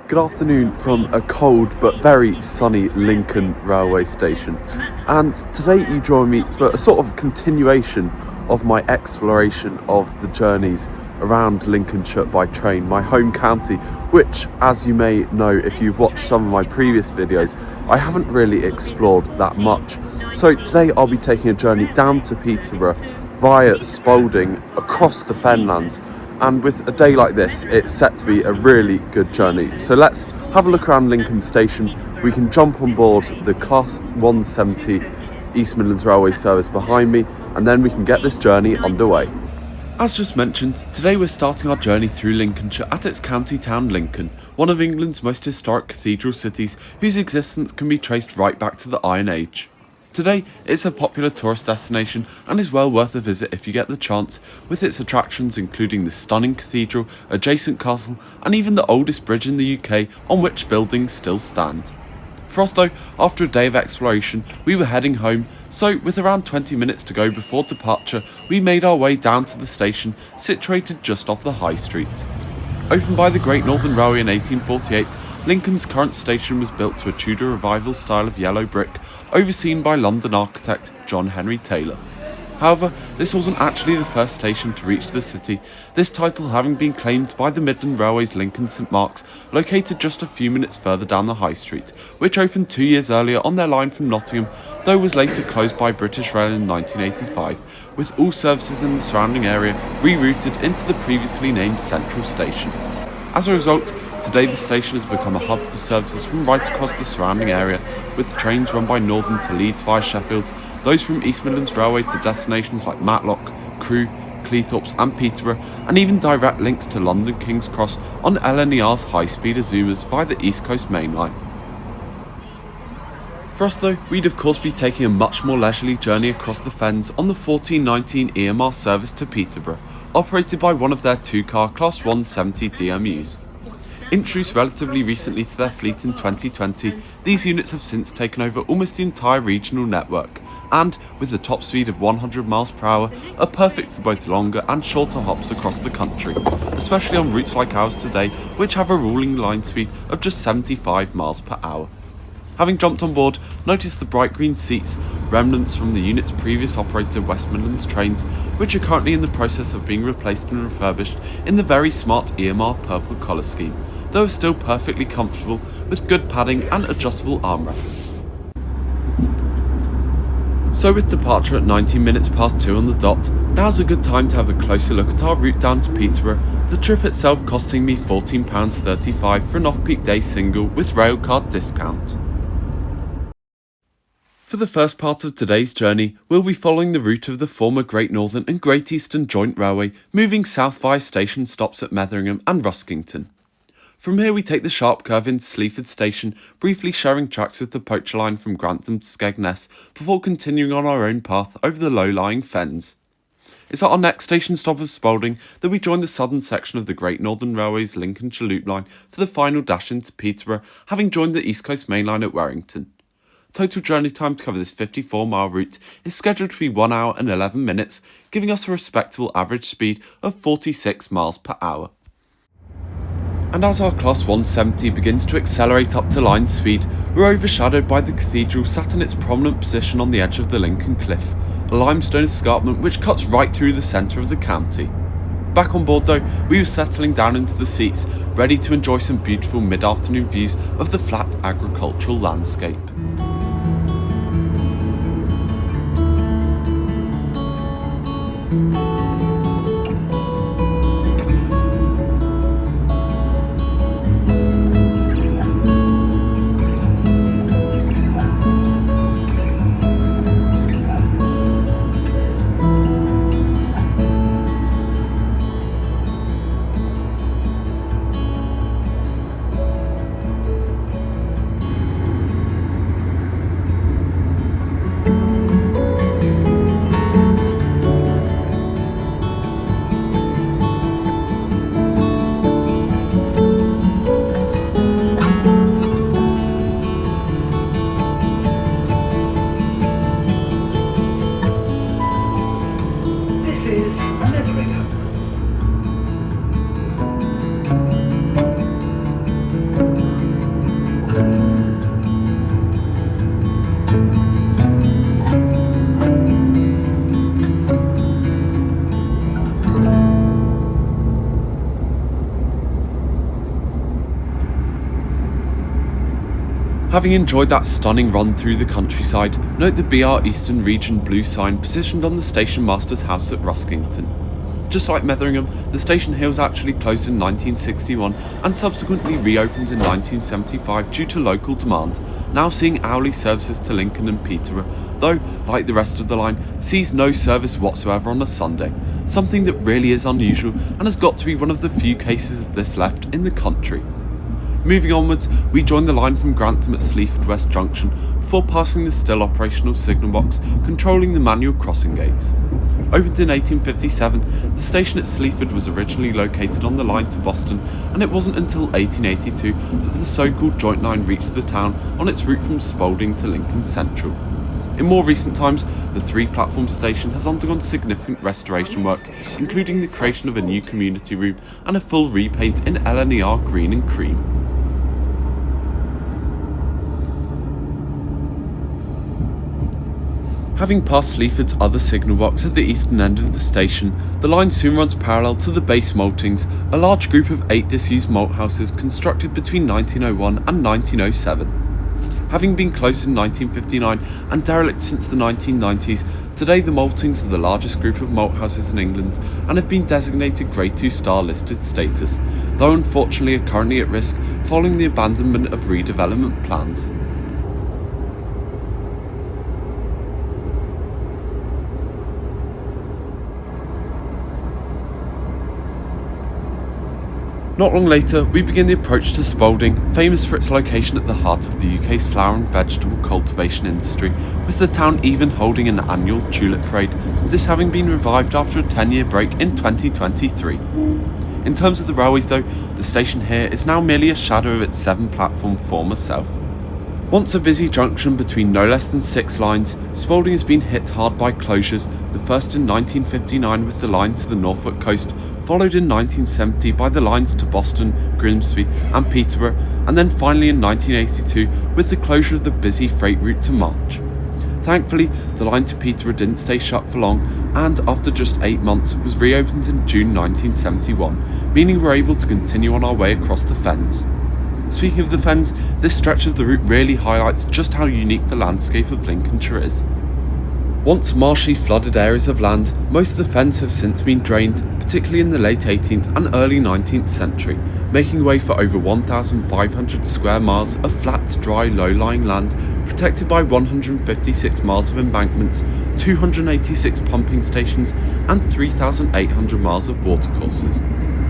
Good afternoon from a cold but very sunny Lincoln railway station, and today you join me for a sort of continuation of my exploration of the journeys around Lincolnshire by train, my home county, which, as you may know if you've watched some of my previous videos, I haven't really explored that much. So today I'll be taking a journey down to Peterborough via Spalding across the Fenlands. And with a day like this, it's set to be a really good journey. So let's have a look around Lincoln Station. We can jump on board the Class 170 East Midlands Railway service behind me, and then we can get this journey underway. As just mentioned, today we're starting our journey through Lincolnshire at its county town Lincoln, one of England's most historic cathedral cities whose existence can be traced right back to the Iron Age. Today, it's a popular tourist destination and is well worth a visit if you get the chance, with its attractions including the stunning cathedral, adjacent castle, and even the oldest bridge in the UK on which buildings still stand. For us though, after a day of exploration, we were heading home, so with around 20 minutes to go before departure, we made our way down to the station, situated just off the High Street. Opened by the Great Northern Railway in 1848, Lincoln's current station was built to a Tudor revival style of yellow brick, overseen by London architect John Henry Taylor. However, this wasn't actually the first station to reach the city, this title having been claimed by the Midland Railway's Lincoln St Mark's, located just a few minutes further down the High Street, which opened 2 years earlier on their line from Nottingham, though was later closed by British Rail in 1985, with all services in the surrounding area rerouted into the previously named Central Station. As a result, today the station has become a hub for services from right across the surrounding area, with trains run by Northern to Leeds via Sheffield, those from East Midlands Railway to destinations like Matlock, Crewe, Cleethorpes and Peterborough, and even direct links to London King's Cross on LNER's high-speed Azumas via the East Coast Main Line. For us though, we'd of course be taking a much more leisurely journey across the Fens on the 1419 EMR service to Peterborough, operated by one of their two-car Class 170 DMUs. Introduced relatively recently to their fleet in 2020, these units have since taken over almost the entire regional network, and, with a top speed of 100 miles per hour, are perfect for both longer and shorter hops across the country, especially on routes like ours today, which have a ruling line speed of just 75 miles per hour. Having jumped on board, notice the bright green seats, remnants from the unit's previous operator West Midlands trains, which are currently in the process of being replaced and refurbished in the very smart EMR purple colour scheme, though still perfectly comfortable with good padding and adjustable armrests. So with departure at 19 minutes past 2 on the dot, now's a good time to have a closer look at our route down to Peterborough, the trip itself costing me £14.35 for an off-peak day single with railcard discount. For the first part of today's journey, we'll be following the route of the former Great Northern and Great Eastern Joint Railway, moving south via station stops at Metheringham and Ruskington. From here we take the sharp curve into Sleaford Station, briefly sharing tracks with the poacher line from Grantham to Skegness, before continuing on our own path over the low-lying Fens. It's at our next station stop of Spalding that we join the southern section of the Great Northern Railway's Lincolnshire Loop line for the final dash into Peterborough, having joined the East Coast Main Line at Warrington. Total journey time to cover this 54-mile route is scheduled to be 1 hour and 11 minutes, giving us a respectable average speed of 46 miles per hour. And as our Class 170 begins to accelerate up to line speed, we're overshadowed by the cathedral sat in its prominent position on the edge of the Lincoln Cliff, a limestone escarpment which cuts right through the centre of the county. Back on board though, we were settling down into the seats, ready to enjoy some beautiful mid-afternoon views of the flat agricultural landscape. Having enjoyed that stunning run through the countryside, note the BR Eastern Region blue sign positioned on the station master's house at Ruskington. Just like Metheringham, the station here was actually closed in 1961 and subsequently reopened in 1975 due to local demand, now seeing hourly services to Lincoln and Peterborough, though, like the rest of the line, sees no service whatsoever on a Sunday, something that really is unusual and has got to be one of the few cases of this left in the country. Moving onwards, we join the line from Grantham at Sleaford West Junction before passing the still operational signal box controlling the manual crossing gates. Opened in 1857, the station at Sleaford was originally located on the line to Boston, and it wasn't until 1882 that the so-called joint line reached the town on its route from Spalding to Lincoln Central. In more recent times, the three-platform station has undergone significant restoration work, including the creation of a new community room and a full repaint in LNER green and cream. Having passed Sleaford's other signal box at the eastern end of the station, the line soon runs parallel to the base maltings, a large group of 8 disused malt houses constructed between 1901 and 1907. Having been closed in 1959 and derelict since the 1990s, today the maltings are the largest group of malt houses in England and have been designated Grade 2 star listed status, though unfortunately are currently at risk following the abandonment of redevelopment plans. Not long later, we begin the approach to Spalding, famous for its location at the heart of the UK's flower and vegetable cultivation industry, with the town even holding an annual tulip parade, this having been revived after a 10-year break in 2023. In terms of the railways though, the station here is now merely a shadow of its 7-platform former self. Once a busy junction between no less than 6 lines, Spalding has been hit hard by closures, the first in 1959 with the line to the Norfolk coast, followed in 1970 by the lines to Boston, Grimsby and Peterborough, and then finally in 1982 with the closure of the busy freight route to March. Thankfully, the line to Peterborough didn't stay shut for long, and after just 8 months was reopened in June 1971, meaning we're able to continue on our way across the Fens. Speaking of the Fens, this stretch of the route really highlights just how unique the landscape of Lincolnshire is. Once marshy flooded areas of land, most of the Fens have since been drained, particularly in the late 18th and early 19th century, making way for over 1,500 square miles of flat, dry, low-lying land, protected by 156 miles of embankments, 286 pumping stations and 3,800 miles of watercourses.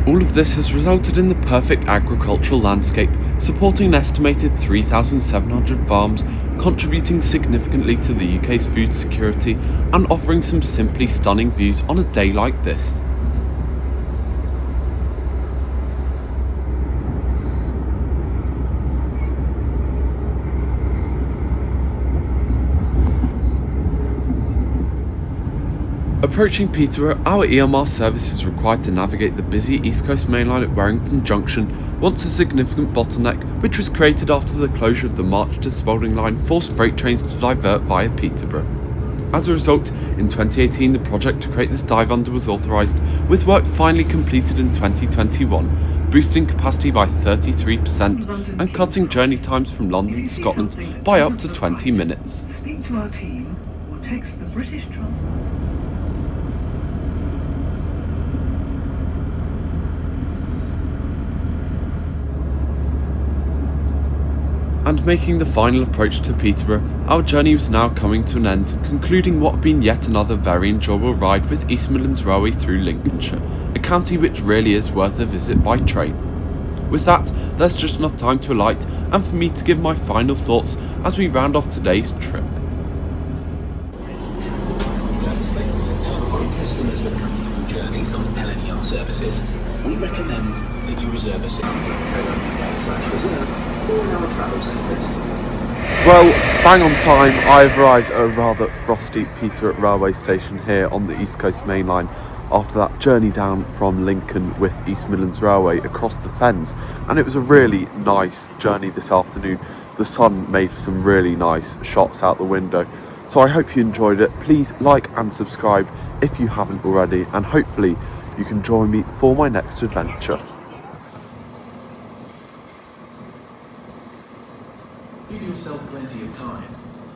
All of this has resulted in the perfect agricultural landscape, supporting an estimated 3,700 farms, contributing significantly to the UK's food security and offering some simply stunning views on a day like this. Approaching Peterborough, our EMR service is required to navigate the busy East Coast Main Line at Warrington Junction, once a significant bottleneck which was created after the closure of the March to Spalding line forced freight trains to divert via Peterborough. As a result, in 2018 the project to create this dive under was authorised, with work finally completed in 2021, boosting capacity by 33% and cutting journey times from London to Scotland by up to 20 minutes. Speak to our team or text the British Transport. And making the final approach to Peterborough, our journey was now coming to an end, concluding what had been yet another very enjoyable ride with East Midlands Railway through Lincolnshire, a county which really is worth a visit by train. With that, there's just enough time to alight and for me to give my final thoughts as we round off today's trip. Customers with comfortable journeys on LNER services, we recommend that you reserve a seat. Go/reserve all our travel centres. Well, bang on time, I've arrived at a rather frosty Peterborough railway station here on the East Coast Main Line after that journey down from Lincoln with East Midlands Railway across the Fens, and it was a really nice journey this afternoon. The sun made some really nice shots out the window, so I hope you enjoyed it. Please like and subscribe if you haven't already, and hopefully you can join me for my next adventure. Give yourself plenty of time